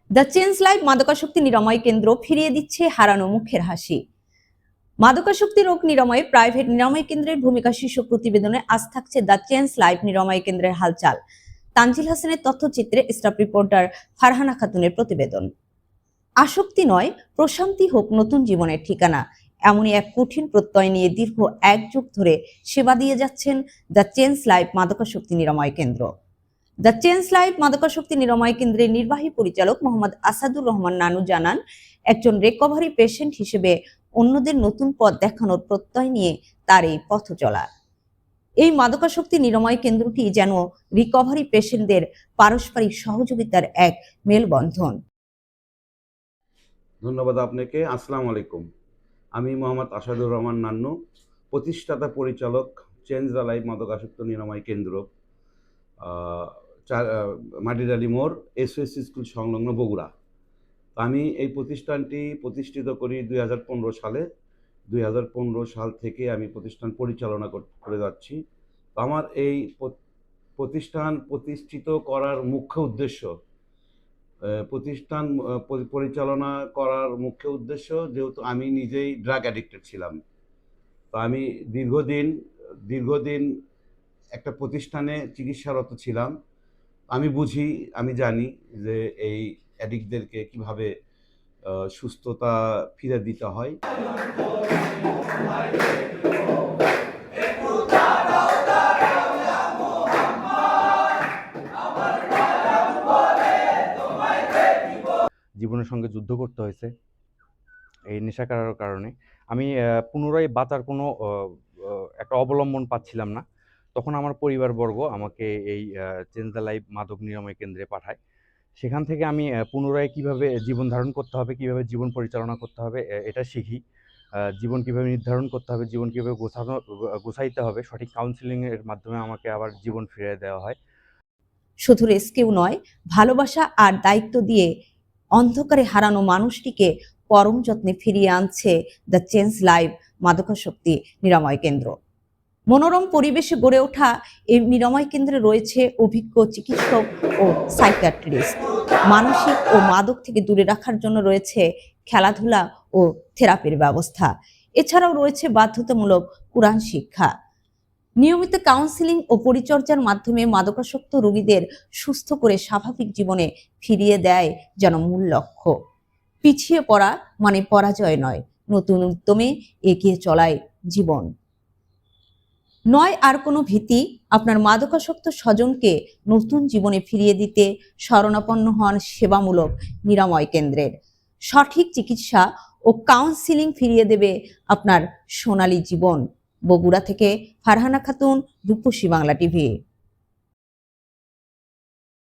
The change life মাদকাসক্তি নিরাময় কেন্দ্র ফিরিয়ে দিচ্ছে হারানো মুখের হাসি। মাদকাসক্তি রোগ নিরাময়ে প্রাইভেট নিরাময় কেন্দ্রের ভূমিকা শীর্ষক প্রতিবেদনে আজ থাকছে দ্য চেঞ্জ লাইফ নিরাময় কেন্দ্রের হালচাল। তানজিল হাসানের তথ্যচিত্রে স্টাফ রিপোর্টার ফারহানা খাতুনের প্রতিবেদন। আসক্তি নয়, প্রশান্তি হোক নতুন জীবনের ঠিকানা, এমনই এক কঠিন প্রত্যয় নিয়ে দীর্ঘ 1 যুগ ধরে সেবা দিয়ে যাচ্ছেন দ্য চেঞ্জ লাইফ মাদকাসক্তি নিরাময় কেন্দ্র। দ্য চেঞ্জ লাইফ মাদকাসক্তি নিরাময় কেন্দ্রের নির্বাহী পরিচালক মোহাম্মদ আসাদুর রহমান নানু জানান, একজন রিকভারি পেশেন্ট হিসেবে অন্যদের নতুন পথ দেখানোর প্রত্যয় নিয়ে তার এই পথ চলা। এই মাদকাসক্তি নিরাময় কেন্দ্রটি যেন রিকভারি পেশেন্টদের পারস্পরিক সহযোগিতার এক মেলবন্ধন। ধন্যবাদ আপনাকে। আসসালামু আলাইকুম। আমি মোহাম্মদ আসাদুর রহমান নান্নু, প্রতিষ্ঠাতা পরিচালক, চেঞ্জ দ্য লাইফ মাদকাসক্ত নিরাময় কেন্দ্র, মাটিডালি মোড়, এসওএস স্কুল সংলগ্ন, বগুড়া। আমি এই প্রতিষ্ঠানটি প্রতিষ্ঠিত করি 2015 সালে। 2015 সাল থেকে আমি প্রতিষ্ঠান পরিচালনা করে যাচ্ছি। আমার এই প্রতিষ্ঠান প্রতিষ্ঠিত করার মুখ্য উদ্দেশ্য, প্রতিষ্ঠান পরিচালনা করার মুখ্য উদ্দেশ্য, যেহেতু আমি নিজেই ড্রাগ অ্যাডিক্টেড ছিলাম, তো আমি দীর্ঘদিন একটা প্রতিষ্ঠানে চিকিৎসারত ছিলাম। আমি বুঝি, আমি জানি যে এই অ্যাডিক্টদেরকে কিভাবে সুস্থতা ফিরে দিতে হয়। জীবনের সঙ্গে যুদ্ধ করতে হয়েছে এই নেশা করার কারণে। আমি পুনরায় বাঁচার কোনো একটা অবলম্বন পাচ্ছিলাম না। তখন আমার পরিবারবর্গ আমাকে এই চেঞ্জ দ্য লাইফ মাদক নিরাময় কেন্দ্রে পাঠায়। সেখান থেকে আমি পুনরায় কিভাবে জীবন ধারণ করতে হবে, কিভাবে জীবন পরিচালনা করতে হবে এটা শিখি। জীবন কিভাবে নির্ধারণ করতে হবে, জীবন কিভাবে গোছাইতে হবে, সঠিক কাউন্সেলিংয়ের মাধ্যমে আমাকে আবার জীবন ফিরিয়ে দেওয়া হয়। শুধু রেস্কিউ নয়, ভালোবাসা আর দায়িত্ব দিয়ে অন্ধকারে হারানো মানুষটিকে পরম যত্নে ফিরিয়ে আনছে দ্য চেঞ্জ লাইফ মাদকাসক্তি নিরাময় কেন্দ্র। মনোরম পরিবেশে গড়ে ওঠা এই নিরাময় কেন্দ্রে রয়েছে অভিজ্ঞ চিকিৎসক ও সাইকিয়াট্রিস্ট। মানসিক ও মাদক থেকে দূরে রাখার জন্য রয়েছে খেলাধুলা ও থেরাপির ব্যবস্থা। এছাড়াও রয়েছে বাধ্যতামূলক কোরআন শিক্ষা। নিয়মিত কাউন্সেলিং ও পরিচর্যার মাধ্যমে মাদকাসক্ত রোগীদের সুস্থ করে স্বাভাবিক জীবনে ফিরিয়ে দেয় যেন মূল লক্ষ্য। পিছিয়ে পড়া মানে পরাজয় নয়, নতুন উদ্যমে এগিয়ে চলায় জীবন। নয় আর কোনো ভীতি, আপনার মাদকাসক্ত স্বজনকে নতুন জীবনে ফিরিয়ে দিতে শরণাপন্ন হন সেবামূলক নিরাময় কেন্দ্রের। সঠিক চিকিৎসা ও কাউন্সিলিং ফিরিয়ে দেবে আপনার সোনালী জীবন। বগুড়া থেকে ফারহানা খাতুন, রূপসী বাংলা টিভি।